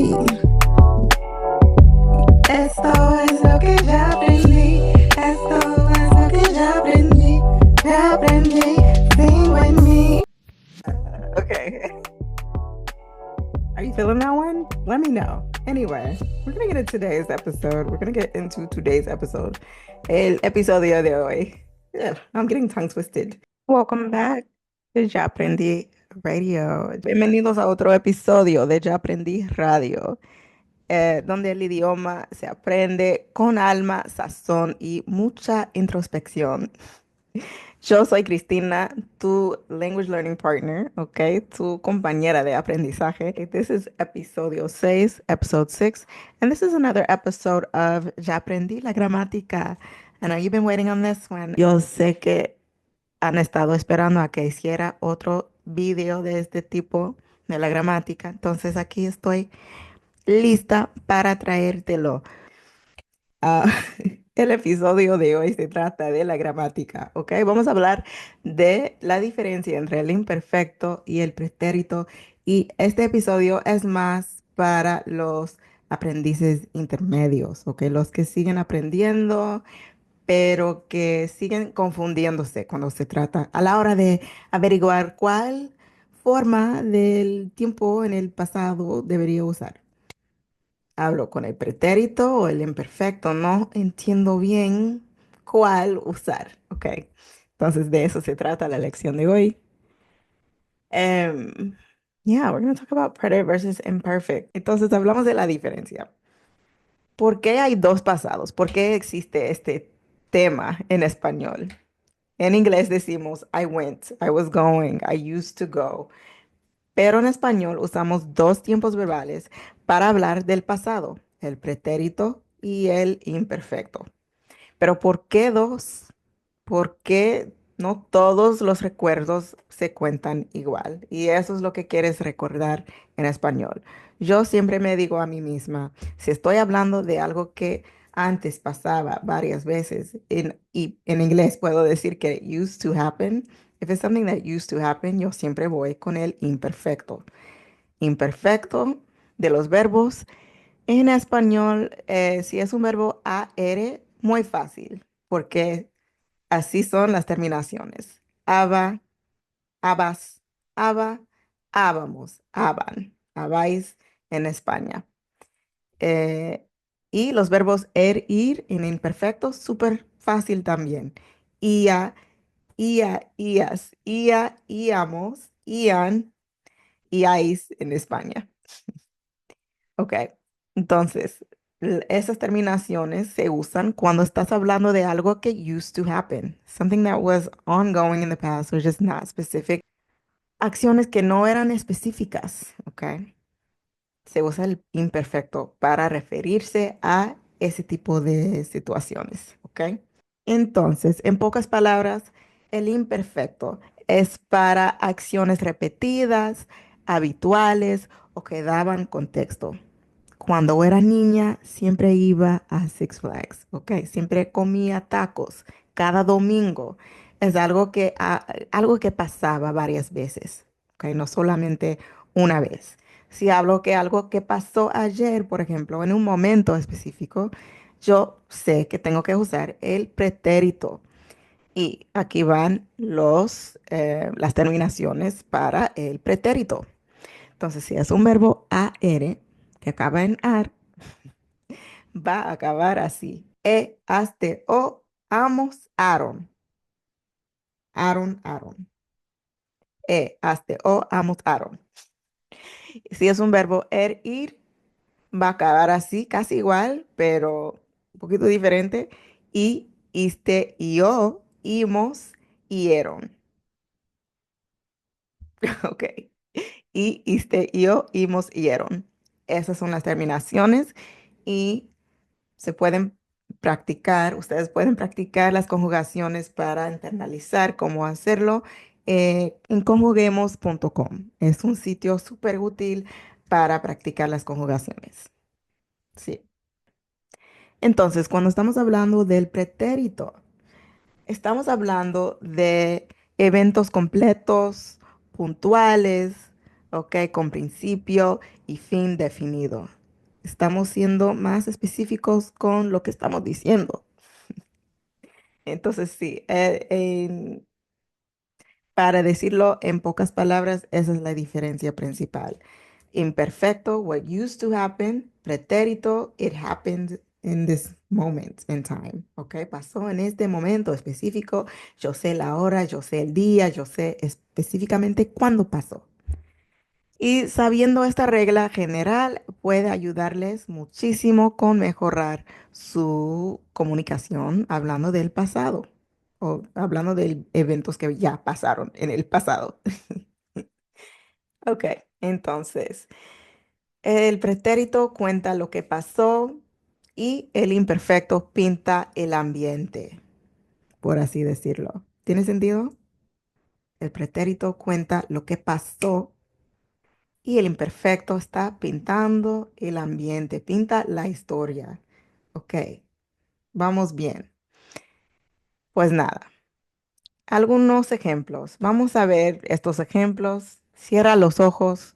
Esto es lo que ya aprendí. Esto es lo que ya aprendí. Ya aprendí. Sing with me. Okay. Are you feeling that one? Let me know. Anyway, we're gonna get into today's episode. We're gonna get into today's episode. El episodio de hoy. Ugh, I'm getting tongue twisted. Welcome back to Ya Aprendí Radio. Bienvenidos a otro episodio de Ya Aprendí Radio, donde el idioma se aprende con alma, sazón y mucha introspección. Yo soy Cristina, tu language learning partner, ¿ok? Tu compañera de aprendizaje. This is episodio 6, episode 6, and this is another episode of Ya Aprendí la Gramática. I know you've been waiting on this one. Yo sé que han estado esperando a que hiciera otro video de este tipo de la gramática, entonces aquí estoy lista para traértelo. Ah, el episodio de hoy se trata de la gramática, ¿ok? Vamos a hablar de la diferencia entre el imperfecto y el pretérito, y este episodio es más para los aprendices intermedios, ¿ok? Los que siguen aprendiendo, pero que siguen confundiéndose cuando se trata a la hora de averiguar cuál forma del tiempo en el pasado debería usar. Hablo con el pretérito o el imperfecto, no entiendo bien cuál usar, ¿ok? Entonces de eso se trata la lección de hoy. Em, yeah, we're going to talk about preterite versus imperfect. Entonces hablamos de la diferencia. ¿Por qué hay dos pasados? ¿Por qué existe este tema en español? En inglés decimos I went, I was going, I used to go. Pero en español usamos dos tiempos verbales para hablar del pasado, el pretérito y el imperfecto. Pero ¿por qué dos? Porque no todos los recuerdos se cuentan igual. Y eso es lo que quieres recordar en español. Yo siempre me digo a mí misma, si estoy hablando de algo que antes pasaba varias veces, y en inglés puedo decir que used to happen. If it's something that used to happen, yo siempre voy con el imperfecto. Imperfecto de los verbos. En español, si es un verbo AR, muy fácil, porque así son las terminaciones. Aba, abas, aba, ábamos, aban, abáis en España. Eh, y los verbos ir en imperfecto, súper fácil también. Ia, ias, íamos, ian, iáis en España. Ok, entonces, esas terminaciones se usan cuando estás hablando de algo que used to happen, something that was ongoing in the past or just not specific. Acciones que no eran específicas, ok. Se usa el imperfecto para referirse a ese tipo de situaciones, ok. Entonces, en pocas palabras, el imperfecto es para acciones repetidas, habituales o que daban contexto. Cuando era niña, siempre iba a Six Flags, ¿ok? Siempre comía tacos cada domingo. Es algo que pasaba varias veces, ¿ok? No solamente una vez. Si hablo que algo que pasó ayer, por ejemplo, en un momento específico, yo sé que tengo que usar el pretérito. Y aquí van las terminaciones para el pretérito. Entonces, si es un verbo AR que acaba en AR, va a acabar así. Aste, o, amos, aron. Aron, aron. Aste, o, amos, aron. Si es un verbo ir, va a acabar así, casi igual, pero un poquito diferente. Y, iste, yo, imos, ieron. Ok. Y, iste, yo, imos, ieron. Esas son las terminaciones y se pueden practicar, ustedes pueden practicar las conjugaciones para internalizar cómo hacerlo en conjuguemos.com. Es un sitio súper útil para practicar las conjugaciones. Sí. Entonces, cuando estamos hablando del pretérito, estamos hablando de eventos completos, puntuales, ¿ok? Con principio y fin definido. Estamos siendo más específicos con lo que estamos diciendo. Entonces, sí, para decirlo en pocas palabras, esa es la diferencia principal. Imperfecto, what used to happen. Pretérito, it happened in this moment in time. ¿Ok? Pasó en este momento específico. Yo sé la hora, yo sé el día, yo sé específicamente cuándo pasó. Y sabiendo esta regla general puede ayudarles muchísimo con mejorar su comunicación hablando del pasado o hablando de eventos que ya pasaron en el pasado. Ok, entonces, el pretérito cuenta lo que pasó y el imperfecto pinta el ambiente, por así decirlo. ¿Tiene sentido? El pretérito cuenta lo que pasó y el imperfecto está pintando el ambiente, pinta la historia. Ok, vamos bien. Pues nada, algunos ejemplos. Vamos a ver estos ejemplos. Cierra los ojos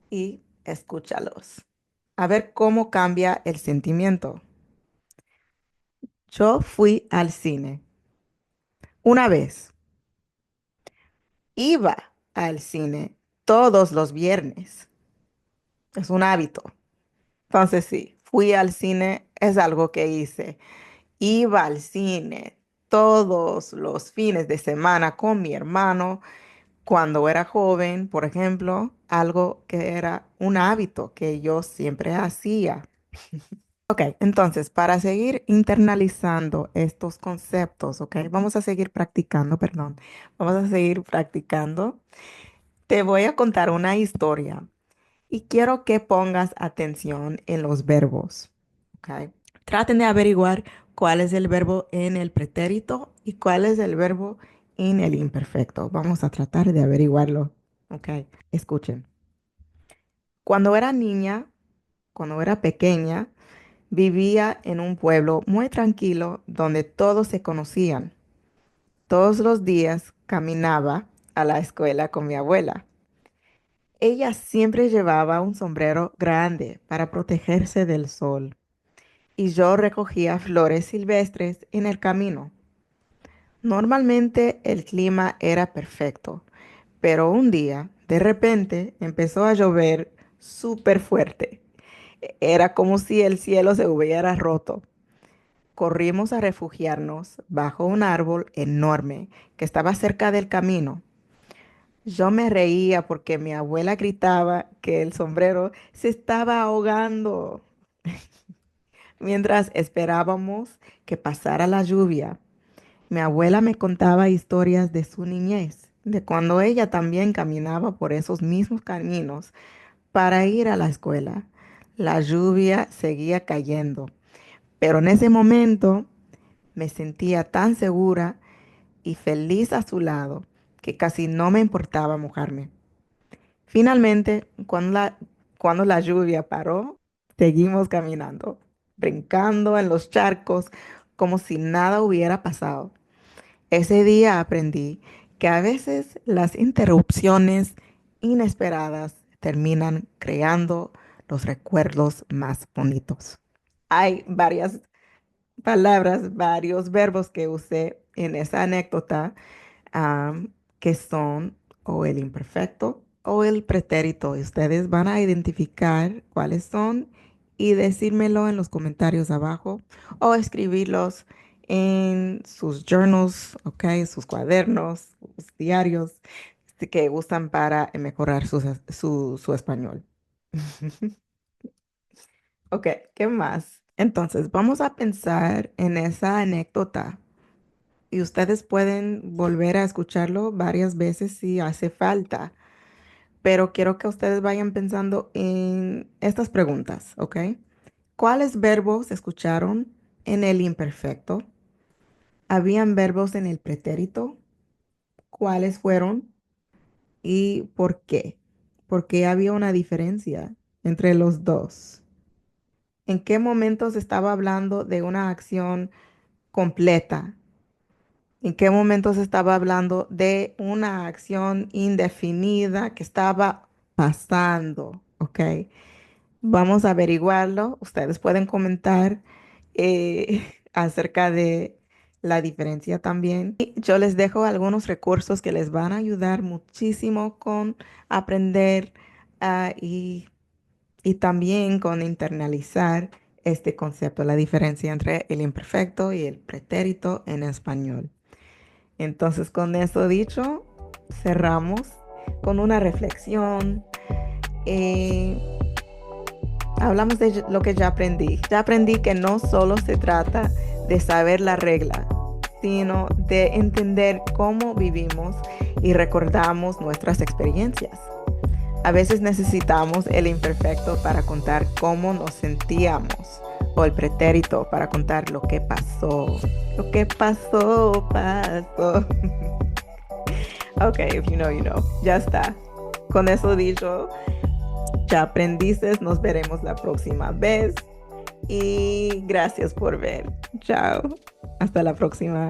y escúchalos. A ver cómo cambia el sentimiento. Yo fui al cine una vez. Iba al cine todos los viernes. Es un hábito. Entonces sí, fui al cine, es algo que hice. Iba al cine todos los fines de semana con mi hermano cuando era joven, por ejemplo, algo que era un hábito que yo siempre hacía. Ok, entonces, para seguir internalizando estos conceptos, ok, vamos a seguir practicando, perdón, vamos a seguir practicando. Te voy a contar una historia y quiero que pongas atención en los verbos, ok. Traten de averiguar cuál es el verbo en el pretérito y cuál es el verbo en el imperfecto. Vamos a tratar de averiguarlo, ok. Escuchen. Cuando era niña, cuando era pequeña, vivía en un pueblo muy tranquilo donde todos se conocían. Todos los días caminaba a la escuela con mi abuela. Ella siempre llevaba un sombrero grande para protegerse del sol y yo recogía flores silvestres en el camino. Normalmente el clima era perfecto, pero un día, de repente, empezó a llover súper fuerte. Era como si el cielo se hubiera roto. Corrimos a refugiarnos bajo un árbol enorme que estaba cerca del camino. Yo me reía porque mi abuela gritaba que el sombrero se estaba ahogando mientras esperábamos que pasara la lluvia. Mi abuela me contaba historias de su niñez, de cuando ella también caminaba por esos mismos caminos para ir a la escuela. La lluvia seguía cayendo, pero en ese momento me sentía tan segura y feliz a su lado que casi no me importaba mojarme. Finalmente, cuando la lluvia paró, seguimos caminando, brincando en los charcos como si nada hubiera pasado. Ese día aprendí que a veces las interrupciones inesperadas terminan creando los recuerdos más bonitos. Hay varias palabras, varios verbos que usé en esa anécdota, que son o el imperfecto o el pretérito. Y ustedes van a identificar cuáles son y decírmelo en los comentarios abajo o escribirlos en sus journals, ok, sus cuadernos, sus diarios que usan para mejorar su español. Ok, ¿qué más? Entonces, vamos a pensar en esa anécdota y ustedes pueden volver a escucharlo varias veces si hace falta, pero quiero que ustedes vayan pensando en estas preguntas, ¿ok? ¿Cuáles verbos escucharon en el imperfecto? ¿Habían verbos en el pretérito? ¿Cuáles fueron y por qué? ¿Por qué había una diferencia entre los dos? ¿En qué momento se estaba hablando de una acción completa? ¿En qué momento se estaba hablando de una acción indefinida que estaba pasando, ¿ok? Vamos a averiguarlo. Ustedes pueden comentar acerca de la diferencia también. Y yo les dejo algunos recursos que les van a ayudar muchísimo con aprender y también con internalizar este concepto, la diferencia entre el imperfecto y el pretérito en español. Entonces, con eso dicho, cerramos con una reflexión. Eh, Hablamos de lo que ya aprendí. Ya aprendí que no solo se trata de saber la regla, sino de entender cómo vivimos y recordamos nuestras experiencias. A veces necesitamos el imperfecto para contar cómo nos sentíamos o el pretérito para contar lo que pasó. Lo que pasó, pasó. Ok, if you know, you know. Ya está. Con eso dicho, ya aprendiste, nos veremos la próxima vez y gracias por ver. Chao. Hasta la próxima.